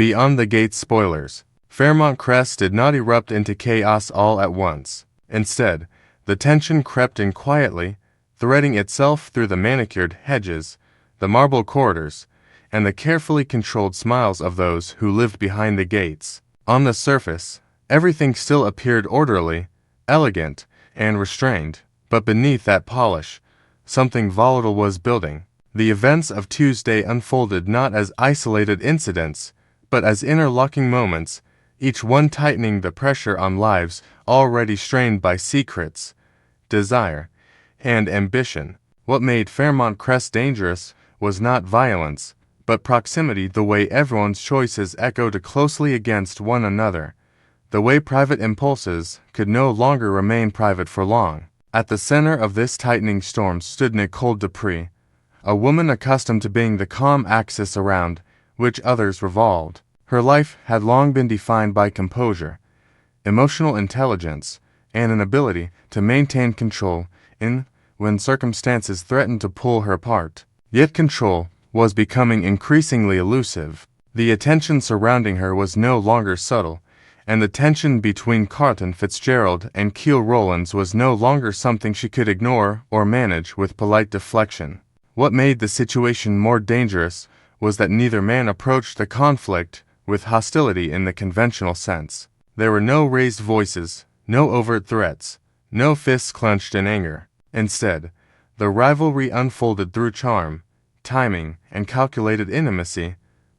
Beyond the gate's spoilers, Fairmont Crest did not erupt into chaos all at once. Instead, the tension crept in quietly, threading itself through the manicured hedges, the marble corridors, and the carefully controlled smiles of those who lived behind the gates. On the surface, everything still appeared orderly, elegant, and restrained, but beneath that polish, something volatile was building. The events of Tuesday unfolded not as isolated incidents, but as interlocking moments, each one tightening the pressure on lives already strained by secrets, desire, and ambition. What made Fairmont Crest dangerous was not violence, but proximity, the way everyone's choices echoed closely against one another, the way private impulses could no longer remain private for long. At the center of this tightening storm stood Nicole Dupree, a woman accustomed to being the calm axis around which others revolved. Her life had long been defined by composure, emotional intelligence, and an ability to maintain control when circumstances threatened to pull her apart. Yet control was becoming increasingly elusive. The attention surrounding her was no longer subtle, and the tension between Carlton Fitzgerald and Kial Rowlands was no longer something she could ignore or manage with polite deflection. What made the situation more dangerous was that neither man approached the conflict with hostility in the conventional sense. There were no raised voices, no overt threats, no fists clenched in anger. Instead, the rivalry unfolded through charm, timing, and calculated intimacy,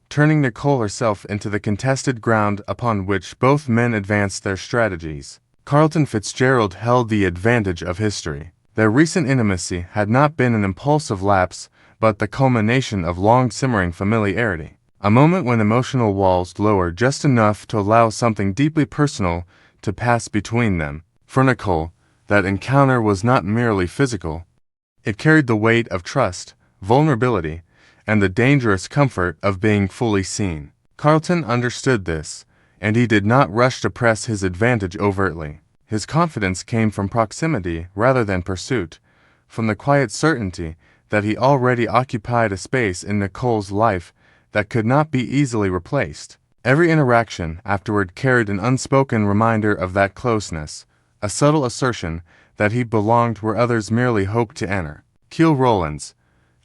turning Nicole herself into the contested ground upon which both men advanced their strategies. Carlton Fitzgerald held the advantage of history. Their recent intimacy had not been an impulsive lapse, but the culmination of long-simmering familiarity. A moment when emotional walls lowered just enough to allow something deeply personal to pass between them. For Nicole, that encounter was not merely physical. It carried the weight of trust, vulnerability, and the dangerous comfort of being fully seen. Carlton understood this, and he did not rush to press his advantage overtly. His confidence came from proximity rather than pursuit, from the quiet certainty that he already occupied a space in Nicole's life that could not be easily replaced. Every interaction afterward carried an unspoken reminder of that closeness, a subtle assertion that he belonged where others merely hoped to enter. Kial Rowlands,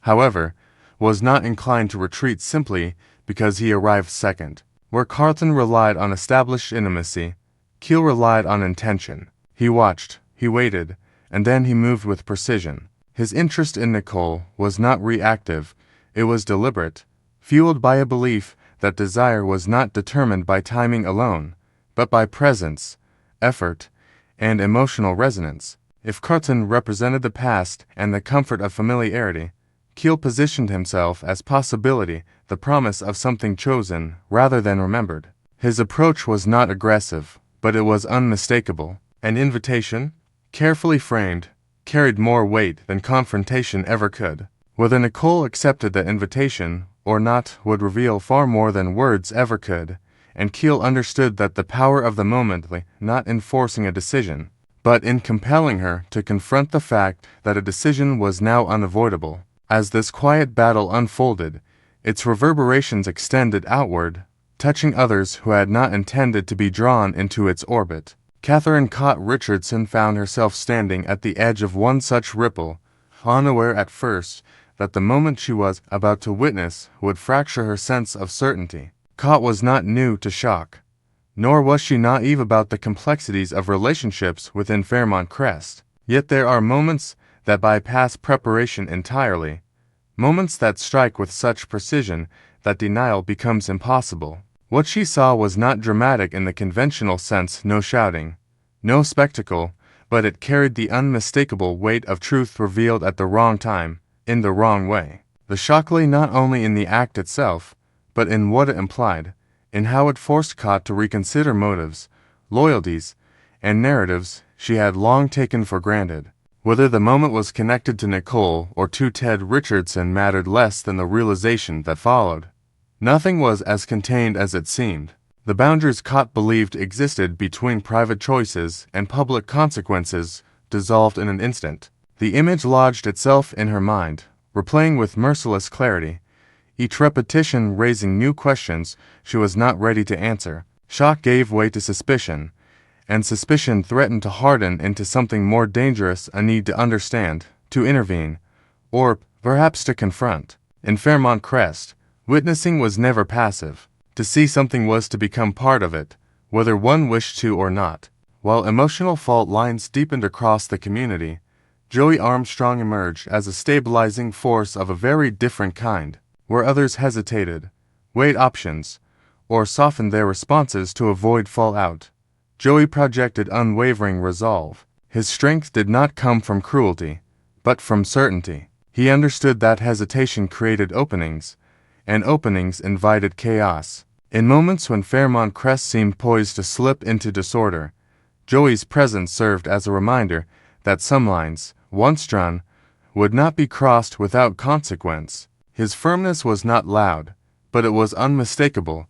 however, was not inclined to retreat simply because he arrived second. Where Carlton relied on established intimacy, Kial relied on intention. He watched, he waited, and then he moved with precision. His interest in Nicole was not reactive, it was deliberate, fueled by a belief that desire was not determined by timing alone, but by presence, effort, and emotional resonance. If Carlton represented the past and the comfort of familiarity, Kial positioned himself as possibility, the promise of something chosen rather than remembered. His approach was not aggressive, but it was unmistakable. An invitation, carefully framed, carried more weight than confrontation ever could. Whether Nicole accepted the invitation or not would reveal far more than words ever could, and Kial understood that the power of the moment lay not in forcing a decision, but in compelling her to confront the fact that a decision was now unavoidable. As this quiet battle unfolded, its reverberations extended outward, touching others who had not intended to be drawn into its orbit. Catherine Cott Richardson found herself standing at the edge of one such ripple, unaware at first that the moment she was about to witness would fracture her sense of certainty. Cott was not new to shock, nor was she naive about the complexities of relationships within Fairmont Crest. Yet there are moments that bypass preparation entirely, moments that strike with such precision that denial becomes impossible. What she saw was not dramatic in the conventional sense, no shouting, no spectacle, but it carried the unmistakable weight of truth revealed at the wrong time, in the wrong way. The shock lay not only in the act itself, but in what it implied, in how it forced Cott to reconsider motives, loyalties, and narratives she had long taken for granted. Whether the moment was connected to Nicole or to Ted Richardson mattered less than the realization that followed. Nothing was as contained as it seemed. The boundaries Cott believed existed between private choices and public consequences dissolved in an instant. The image lodged itself in her mind, replaying with merciless clarity each repetition raising new questions she was not ready to answer. Shock gave way to suspicion, and suspicion threatened to harden into something more dangerous, a need to understand, to intervene, or perhaps to confront. In Fairmont Crest, witnessing was never passive. To see something was to become part of it, whether one wished to or not. While emotional fault lines deepened across the community, Joey Armstrong emerged as a stabilizing force of a very different kind. Where others hesitated, weighed options, or softened their responses to avoid fallout, Joey projected unwavering resolve. His strength did not come from cruelty, but from certainty. He understood that hesitation created openings, and openings invited chaos. In moments when Fairmont Crest seemed poised to slip into disorder, Joey's presence served as a reminder that some lines, once drawn, would not be crossed without consequence. His firmness was not loud, but it was unmistakable,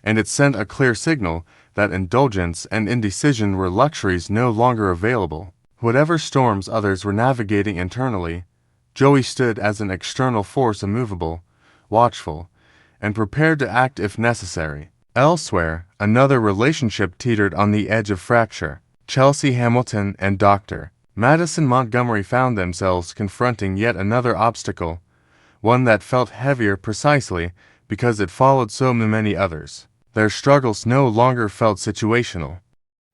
and it sent a clear signal that indulgence and indecision were luxuries no longer available. Whatever storms others were navigating internally, Joey stood as an external force, immovable, watchful, and prepared to act if necessary. Elsewhere, another relationship teetered on the edge of fracture. Chelsea Hamilton and Dr. Madison Montgomery found themselves confronting yet another obstacle, one that felt heavier precisely because it followed so many others. Their struggles no longer felt situational.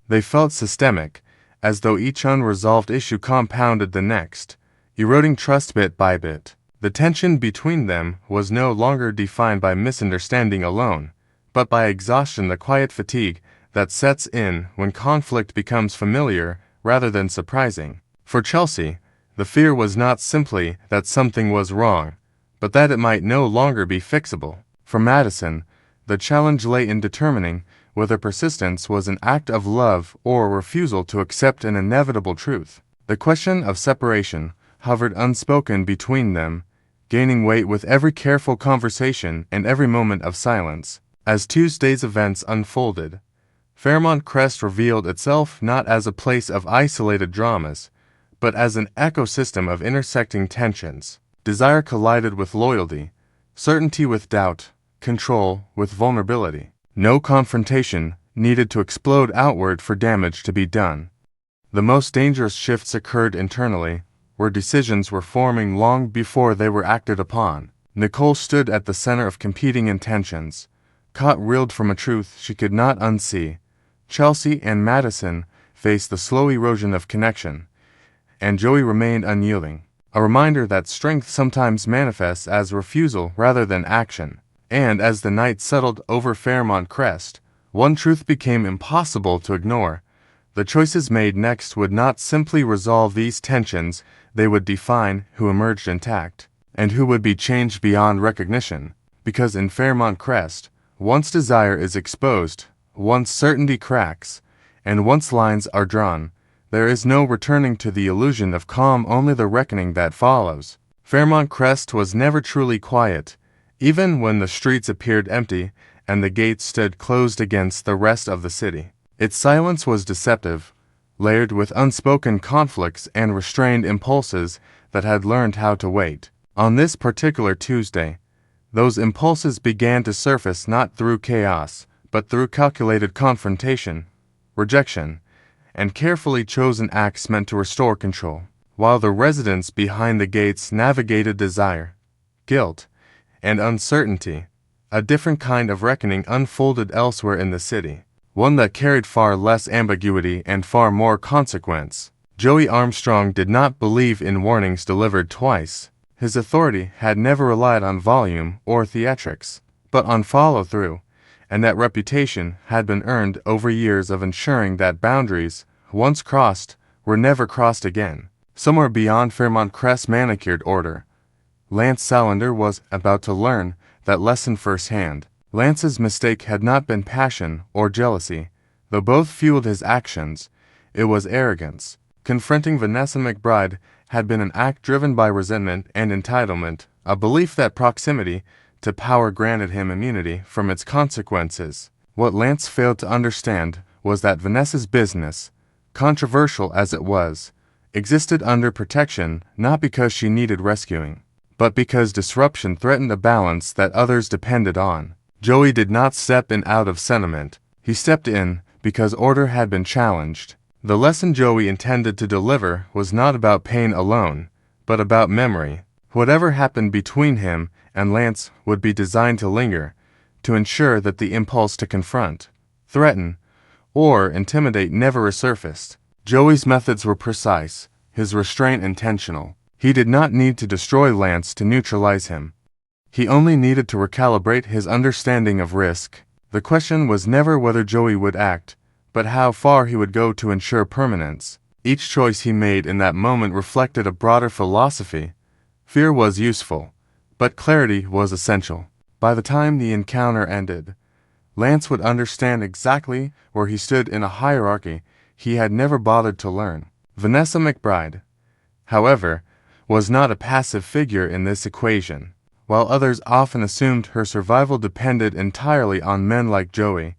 They felt systemic, as though each unresolved issue compounded the next, eroding trust bit by bit. The tension between them was no longer defined by misunderstanding alone, but by exhaustion, the quiet fatigue that sets in when conflict becomes familiar rather than surprising. For Chelsea, the fear was not simply that something was wrong, but that it might no longer be fixable. For Madison, the challenge lay in determining whether persistence was an act of love or refusal to accept an inevitable truth. The question of separation hovered unspoken between them, gaining weight with every careful conversation and every moment of silence. As Tuesday's events unfolded, Fairmont Crest revealed itself not as a place of isolated dramas, but as an ecosystem of intersecting tensions. Desire collided with loyalty, certainty with doubt, control with vulnerability. No confrontation needed to explode outward for damage to be done. The most dangerous shifts occurred internally, where decisions were forming long before they were acted upon. Nicole stood at the center of competing intentions, caught reeled from a truth she could not unsee. Chelsea and Madison faced the slow erosion of connection, and Joey remained unyielding. A reminder that strength sometimes manifests as refusal rather than action. And as the night settled over Fairmont Crest, one truth became impossible to ignore. The choices made next would not simply resolve these tensions, they would define who emerged intact, and who would be changed beyond recognition. Because in Fairmont Crest, once desire is exposed, once certainty cracks, and once lines are drawn, there is no returning to the illusion of calm, only the reckoning that follows. Fairmont Crest was never truly quiet, even when the streets appeared empty and the gates stood closed against the rest of the city. Its silence was deceptive, layered with unspoken conflicts and restrained impulses that had learned how to wait. On this particular Tuesday, those impulses began to surface not through chaos, but through calculated confrontation, rejection, and carefully chosen acts meant to restore control. While the residents behind the gates navigated desire, guilt, and uncertainty, a different kind of reckoning unfolded elsewhere in the city, one that carried far less ambiguity and far more consequence. Joey Armstrong did not believe in warnings delivered twice. His authority had never relied on volume or theatrics, but on follow-through, and that reputation had been earned over years of ensuring that boundaries, once crossed, were never crossed again. Somewhere beyond Fairmont Crest's manicured order, Lance Salander was about to learn that lesson firsthand. Lance's mistake had not been passion or jealousy, though both fueled his actions. It was arrogance. Confronting Vanessa McBride had been an act driven by resentment and entitlement, a belief that proximity to power granted him immunity from its consequences. What Lance failed to understand was that Vanessa's business, controversial as it was, existed under protection not because she needed rescuing, but because disruption threatened a balance that others depended on. Joey did not step in out of sentiment. He stepped in because order had been challenged. The lesson Joey intended to deliver was not about pain alone, but about memory. Whatever happened between him and Lance would be designed to linger, to ensure that the impulse to confront, threaten, or intimidate never resurfaced. Joey's methods were precise, his restraint intentional. He did not need to destroy Lance to neutralize him. He only needed to recalibrate his understanding of risk. The question was never whether Joey would act, but how far he would go to ensure permanence. Each choice he made in that moment reflected a broader philosophy. Fear was useful, but clarity was essential. By the time the encounter ended, Lance would understand exactly where he stood in a hierarchy he had never bothered to learn. Vanessa McBride, however, was not a passive figure in this equation. While others often assumed her survival depended entirely on men like Joey,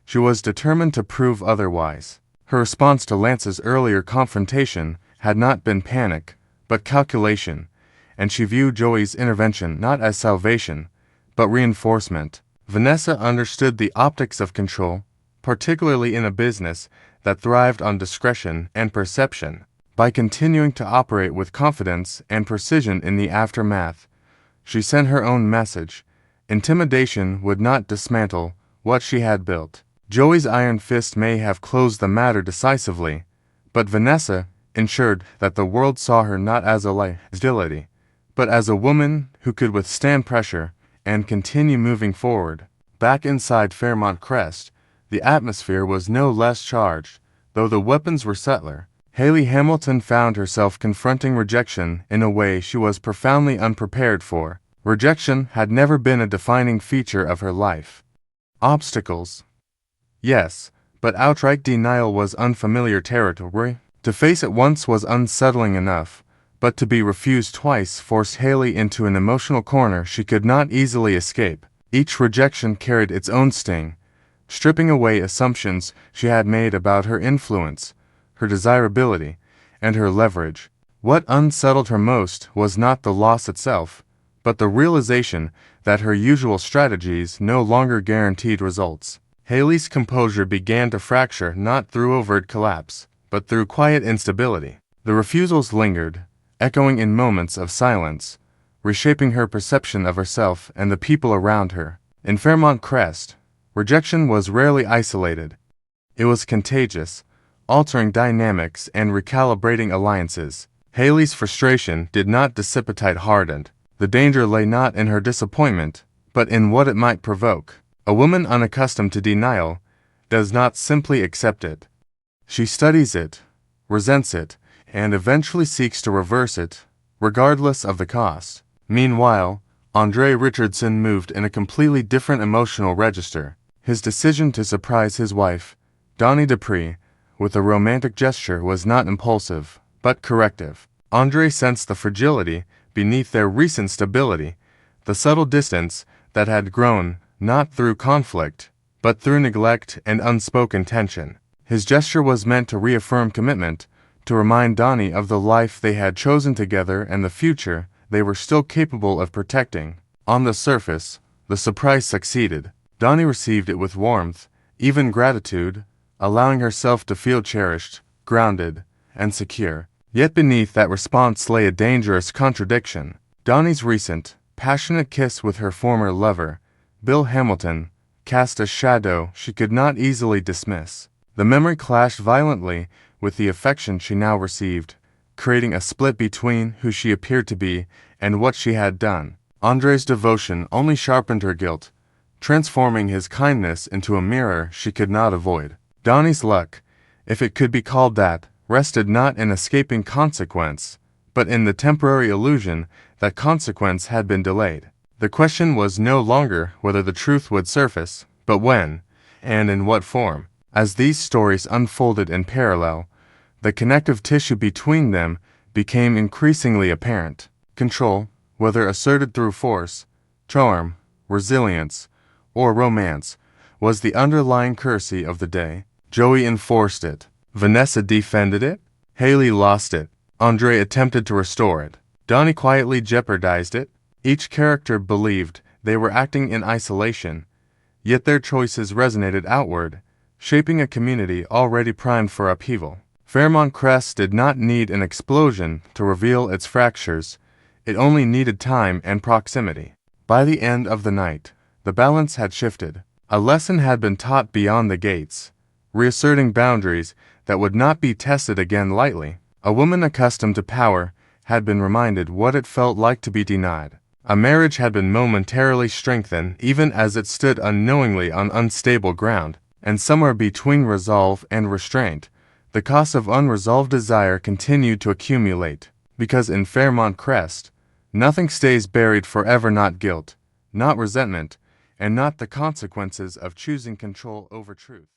she was determined to prove otherwise. Her response to Lance's earlier confrontation had not been panic, but calculation, and she viewed Joey's intervention not as salvation, but reinforcement. Vanessa understood the optics of control, particularly in a business that thrived on discretion and perception. By continuing to operate with confidence and precision in the aftermath, she sent her own message. Intimidation would not dismantle what she had built. Joey's iron fist may have closed the matter decisively, but Vanessa ensured that the world saw her not as a liability, but as a woman who could withstand pressure and continue moving forward. Back inside Fairmont Crest, the atmosphere was no less charged, though the weapons were subtler. Haley Hamilton found herself confronting rejection in a way she was profoundly unprepared for. Rejection had never been a defining feature of her life. Obstacles, yes, but outright denial was unfamiliar territory. To face it once was unsettling enough, but to be refused twice forced Haley into an emotional corner she could not easily escape. Each rejection carried its own sting, stripping away assumptions she had made about her influence, her desirability, and her leverage. What unsettled her most was not the loss itself, but the realization that her usual strategies no longer guaranteed results. Haley's composure began to fracture not through overt collapse, but through quiet instability. The refusals lingered, echoing in moments of silence, reshaping her perception of herself and the people around her. In Fairmont Crest, rejection was rarely isolated. It was contagious, altering dynamics and recalibrating alliances. Haley's frustration did not dissipate hardened. The danger lay not in her disappointment, but in what it might provoke. A woman unaccustomed to denial does not simply accept it. She studies it, resents it, and eventually seeks to reverse it, regardless of the cost. Meanwhile, Andre Richardson moved in a completely different emotional register. His decision to surprise his wife, Donnie Dupree, with a romantic gesture was not impulsive, but corrective. Andre sensed the fragility beneath their recent stability, the subtle distance that had grown not through conflict, but through neglect and unspoken tension. His gesture was meant to reaffirm commitment, to remind Donnie of the life they had chosen together and the future they were still capable of protecting. On the surface, the surprise succeeded. Donnie received it with warmth, even gratitude, allowing herself to feel cherished, grounded, and secure. Yet beneath that response lay a dangerous contradiction. Donnie's recent, passionate kiss with her former lover, Bill Hamilton, cast a shadow she could not easily dismiss. The memory clashed violently with the affection she now received, creating a split between who she appeared to be and what she had done. Andre's devotion only sharpened her guilt, transforming his kindness into a mirror she could not avoid. Donnie's luck, if it could be called that, rested not in escaping consequence, but in the temporary illusion that consequence had been delayed. The question was no longer whether the truth would surface, but when, and in what form. As these stories unfolded in parallel, the connective tissue between them became increasingly apparent. Control, whether asserted through force, charm, resilience, or romance, was the underlying currency of the day. Joey enforced it. Vanessa defended it. Haley lost it. Andre attempted to restore it. Donnie quietly jeopardized it. Each character believed they were acting in isolation, yet their choices resonated outward, shaping a community already primed for upheaval. Fairmont Crest did not need an explosion to reveal its fractures, it only needed time and proximity. By the end of the night, the balance had shifted. A lesson had been taught beyond the gates, reasserting boundaries that would not be tested again lightly. A woman accustomed to power had been reminded what it felt like to be denied. A marriage had been momentarily strengthened even as it stood unknowingly on unstable ground, and somewhere between resolve and restraint, the cost of unresolved desire continued to accumulate. Because in Fairmont Crest, nothing stays buried forever, not guilt, not resentment, and not the consequences of choosing control over truth.